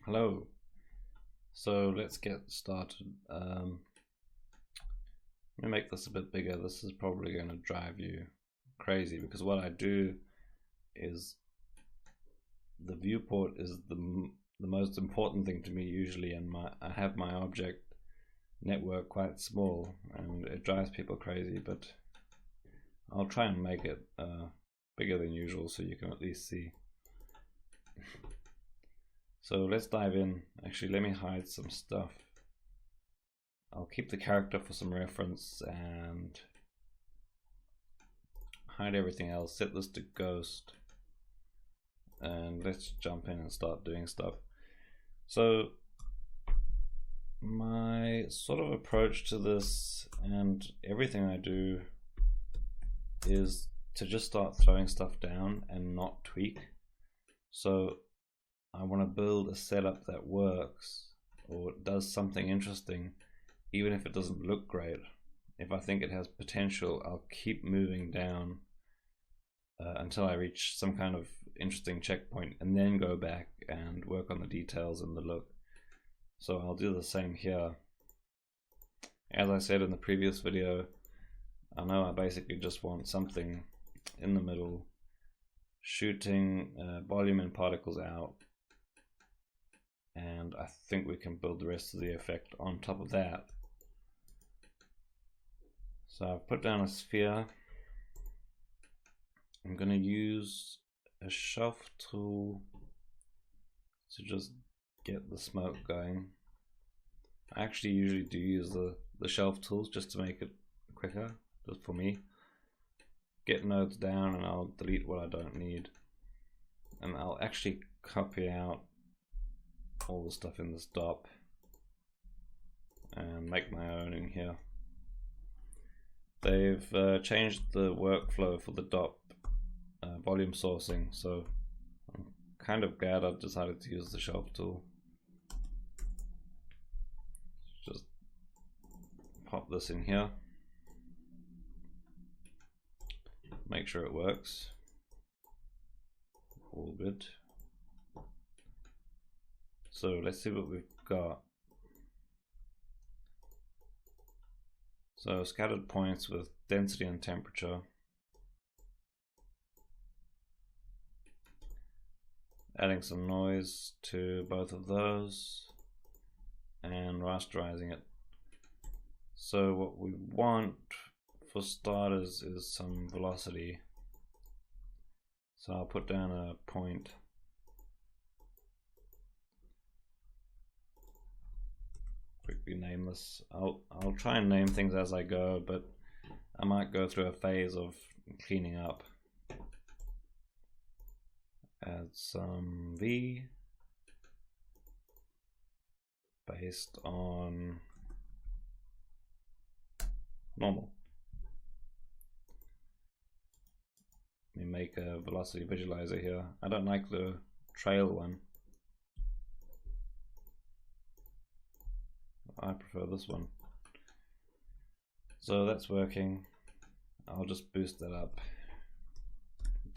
Hello. So let's get started. Let me make this a bit bigger. This is probably going to drive you crazy because what I do is the viewport is the most important thing to me usually, and I have my object network quite small and it drives people crazy, but I'll try and make it bigger than usual so you can at least see. So let's dive in. Actually, let me hide some stuff. I'll keep the character for some reference and hide everything else. Set this to ghost. And let's jump in and start doing stuff. So my sort of approach to this and everything I do is to just start throwing stuff down and not tweak. So I want to build a setup that works or does something interesting, even if it doesn't look great. If I think it has potential, I'll keep moving down until I reach some kind of interesting checkpoint and then go back and work on the details and the look. So I'll do the same here. As I said in the previous video, I know I basically just want something in the middle, shooting volume and particles out, and I think we can build the rest of the effect on top of that. So I've put down a sphere. I'm going to use a shelf tool to just get the smoke going. I actually usually do use the shelf tools just to make it quicker, just for me. Get nodes down and I'll delete what I don't need. And I'll actually copy out all the stuff in this DOP and make my own in here. They've changed the workflow for the DOP volume sourcing, so I'm kind of glad I've decided to use the shelf tool. Just pop this in here, make sure it works. All good. So let's see what we've got. So scattered points with density and temperature. Adding some noise to both of those and rasterizing it. So what we want for starters is some velocity. So I'll put down a point. Quickly name this. I'll try and name things as I go, but I might go through a phase of cleaning up. Add some V based on normal. Let me make a velocity visualizer here. I don't like the trail one. I prefer this one. So that's working. I'll just boost that up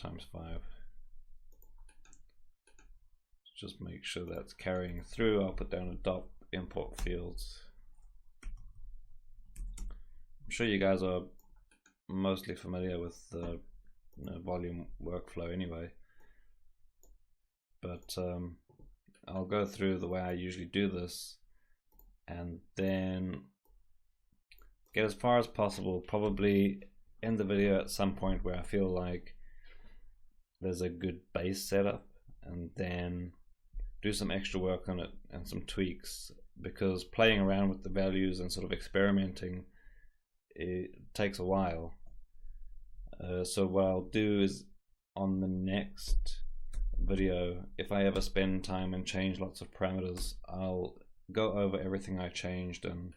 ×5. Just make sure that's carrying through. I'll put down a DOP import fields. I'm sure you guys are mostly familiar with the volume workflow anyway, but I'll go through the way I usually do this and then get as far as possible, probably end the video at some point where I feel like there's a good base setup, and then do some extra work on it and some tweaks, because playing around with the values and sort of experimenting, it takes a while. So what I'll do is on the next video, if I ever spend time and change lots of parameters, I'll go over everything I changed and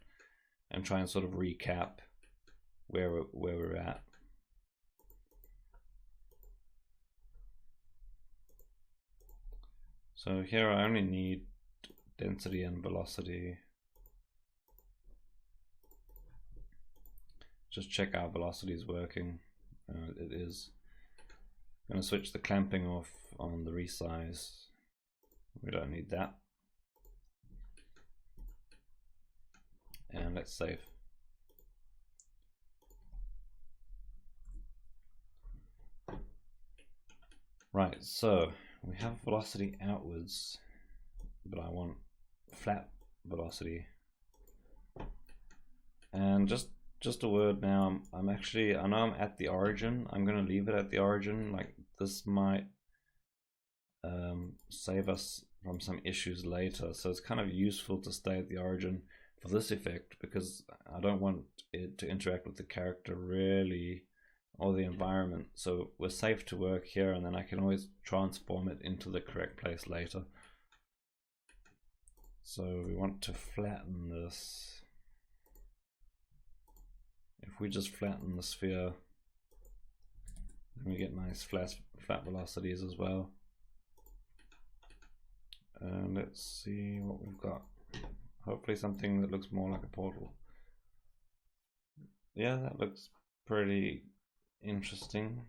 try and sort of recap where we're at. So here I only need density and velocity. Just check our velocity is working. It is. I'm going to switch the clamping off on the resize. We don't need that. and let's save. Right, so we have velocity outwards, but I want flat velocity. And just a word now, I'm actually, I know I'm at the origin. I'm going to leave it at the origin. Like, this might save us from some issues later. So it's kind of useful to stay at the origin for this effect, because I don't want it to interact with the character really, or the environment. So we're safe to work here, and then I can always transform it into the correct place later. So we want to flatten this. If we just flatten the sphere, then we get nice flat velocities as well. And let's see what we've got. Hopefully something that looks more like a portal. Yeah, that looks pretty interesting.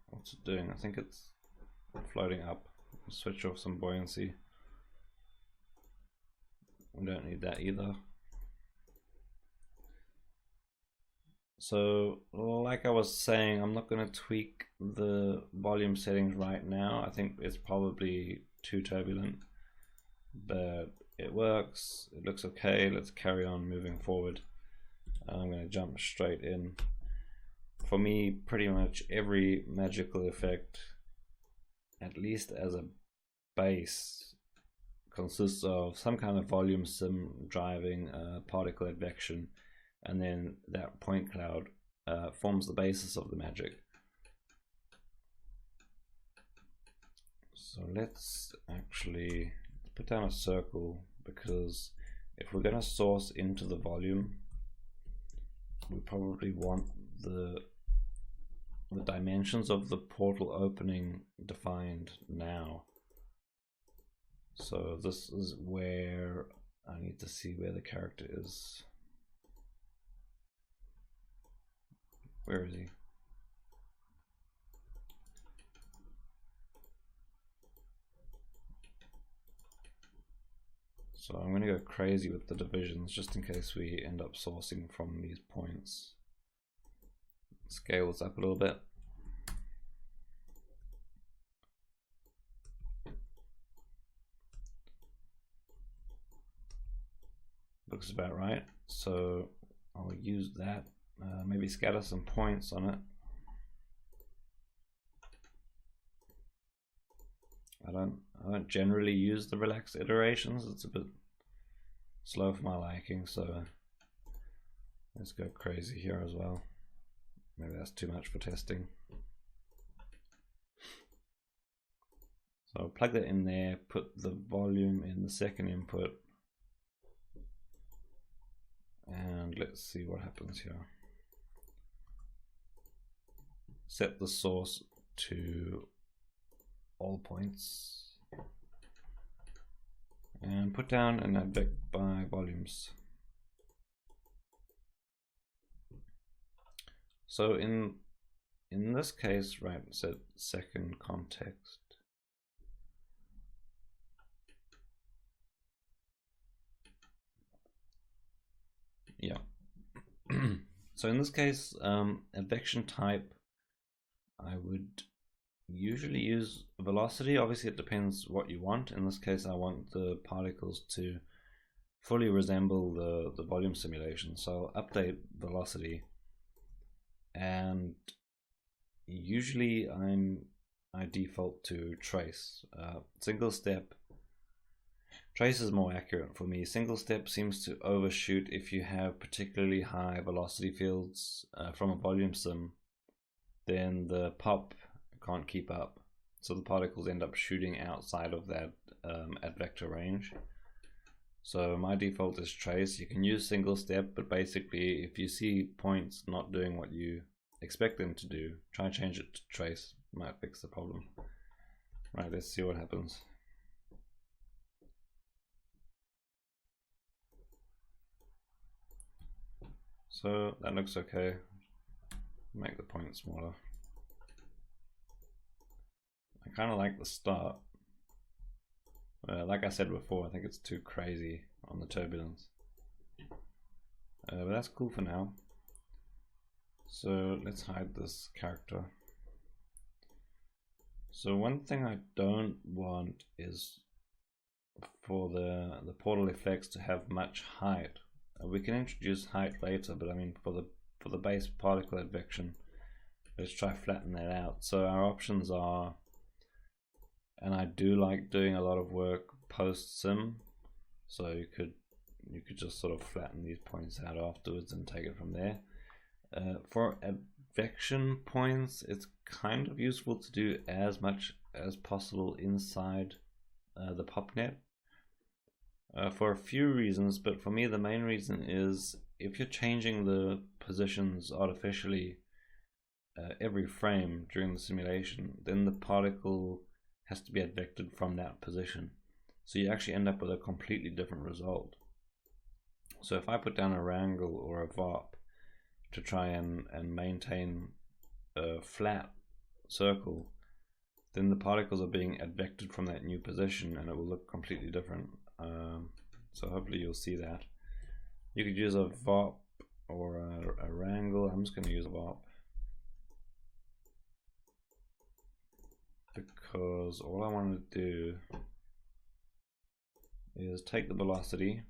What's it doing? I think it's floating up. Switch off some buoyancy. We don't need that either. So, like I was saying, I'm not going to tweak the volume settings right now. I think it's probably too turbulent, but it works. It looks okay. Let's carry on moving forward. I'm going to jump straight in. For me, pretty much every magical effect, at least as a base, consists of some kind of volume sim driving particle advection, and then that point cloud forms the basis of the magic. So let's actually put down a circle, because if we're going to source into the volume, we probably want the dimensions of the portal opening defined now. So this is where I need to see where the character is. Where is he? So I'm going to go crazy with the divisions just in case we end up sourcing from these points. Scale this up a little bit. Looks about right. So I'll use that. Maybe scatter some points on it. I don't generally use the relaxed iterations. It's a bit slow for my liking, so let's go crazy here as well. Maybe that's too much for testing. So I'll plug that in there, put the volume in the second input, and let's see what happens here. Set the source to all points and put down an advect by volumes. So in this case, right, set second context. Yeah. So in this case, advection type, I would usually use velocity. Obviously it depends what you want. In this case I want the particles to fully resemble the volume simulation, so I'll update velocity, and usually I default to trace. Single step, trace is more accurate for me. Single step seems to overshoot if you have particularly high velocity fields from a volume sim. Then the pop can't keep up, so the particles end up shooting outside of that advector range. So my default is trace. You can use single step, but basically if you see points not doing what you expect them to do, try and change it to trace. Might fix the problem. Right, let's see what happens. So that looks okay. Make the point smaller. I kind of like the start. Like I said before, I think it's too crazy on the turbulence. But that's cool for now. So let's hide this character. So one thing I don't want is for the portal effects to have much height. We can introduce height later, but I mean for the base particle advection, let's try flatten that out. So our options are, and I do like doing a lot of work post sim, so you could just sort of flatten these points out afterwards and take it from there. For advection points, it's kind of useful to do as much as possible inside the popnet for a few reasons, but for me the main reason is if you're changing the positions artificially every frame during the simulation, then the particle has to be advected from that position, so you actually end up with a completely different result. So if I put down a wrangle or a VARP to try and maintain a flat circle, then the particles are being advected from that new position and it will look completely different. So hopefully you'll see that. You could use a VARP or a wrangle. I'm just going to use a VARP because all I want to do is take the velocity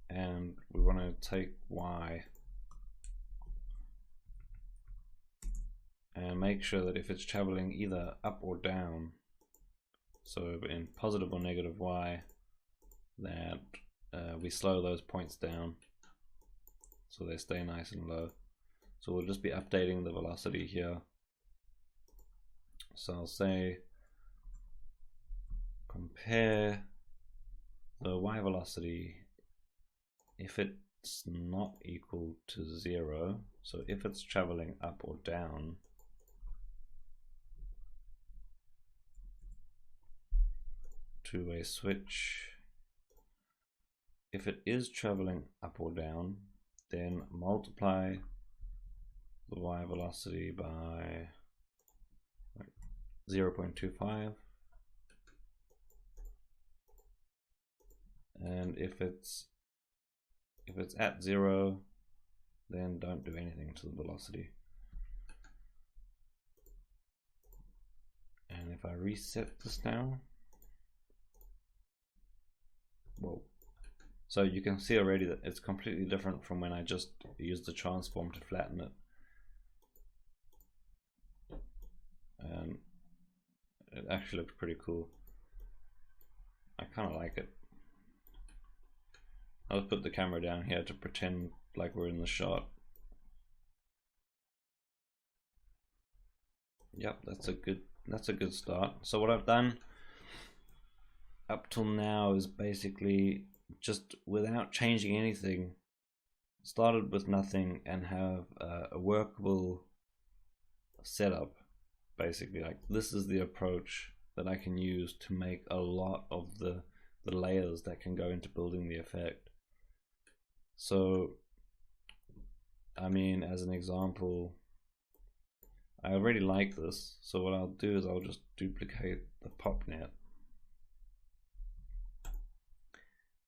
and we want to take y and make sure that if it's traveling either up or down, so in positive or negative y, that we slow those points down so they stay nice and low. So we'll just be updating the velocity here. So I'll say compare the y velocity if it's not equal to 0, so if it's traveling up or down, two-way switch. If it is traveling up or down, then multiply the y velocity by 0.25, and if it's at 0, then don't do anything to the velocity. And if I reset this now, whoa. So you can see already that it's completely different from when I just used the transform to flatten it. And it actually looks pretty cool. I kind of like it. I'll put the camera down here to pretend like we're in the shot. Yep, that's a good start. So what I've done up till now is basically just without changing anything, started with nothing and have a workable setup. Basically, like this is the approach that I can use to make a lot of the layers that can go into building the effect. So I mean, as an example, I already like this, so what I'll do is I'll just duplicate the popnet,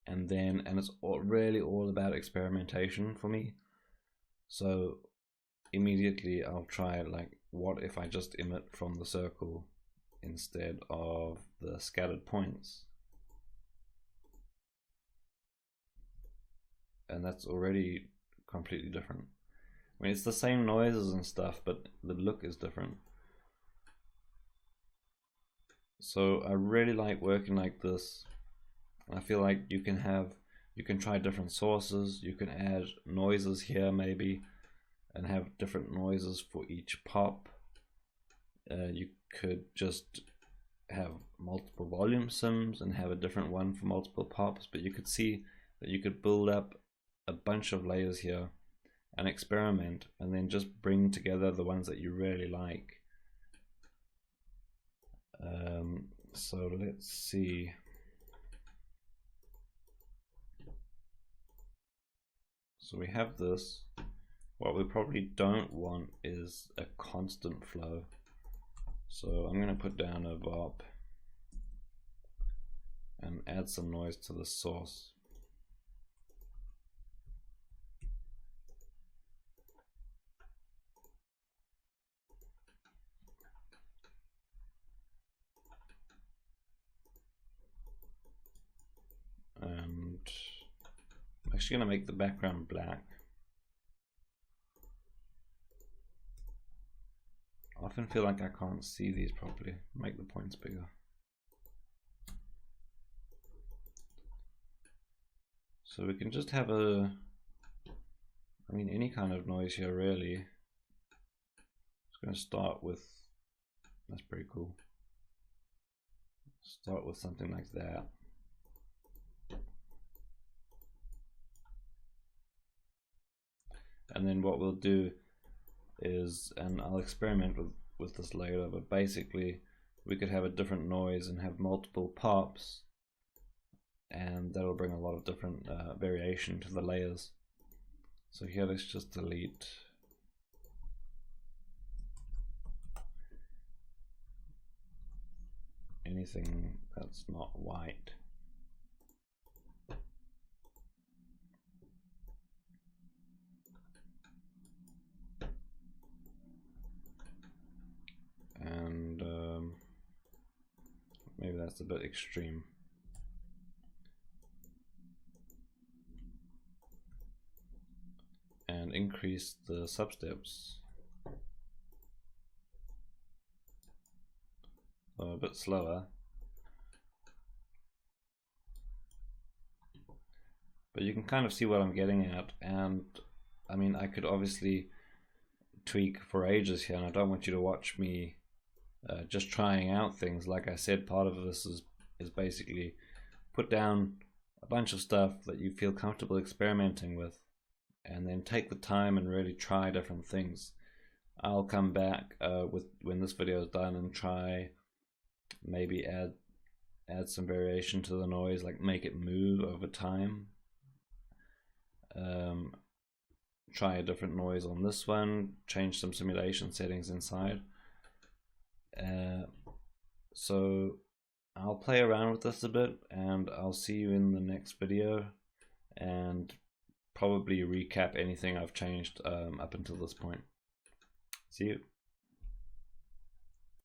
and it's really all about experimentation for me. So immediately I'll try, like, what if I just emit from the circle instead of the scattered points? And that's already completely different. I mean, it's the same noises and stuff, but the look is different. So I really like working like this. I feel like you can try different sources. You can add noises here maybe and have different noises for each pop. You could just have multiple volume sims and have a different one for multiple pops, but you could see that you could build up a bunch of layers here and experiment and then just bring together the ones that you really like. So let's see. So we have this. What we probably don't want is a constant flow. So I'm going to put down a VOP and add some noise to the source. And I'm actually going to make the background black. I often feel like I can't see these properly. Make the points bigger. So we can just have any kind of noise here really. Just going to start with, that's pretty cool. Start with something like that. And then what we'll do is, and I'll experiment with this later, but basically we could have a different noise and have multiple pops, and that'll bring a lot of different variation to the layers. So here, let's just delete anything that's not white. And maybe that's a bit extreme. And increase the substeps. So a bit slower. But you can kind of see what I'm getting at, and I mean, I could obviously tweak for ages here, and I don't want you to watch me just trying out things. Like I said, part of this is basically put down a bunch of stuff that you feel comfortable experimenting with, and then take the time and really try different things. I'll come back when this video is done and try maybe add some variation to the noise, like make it move over time. Try a different noise on this one, change some simulation settings inside. So I'll play around with this a bit, and I'll see you in the next video, and probably recap anything I've changed up until this point. See you.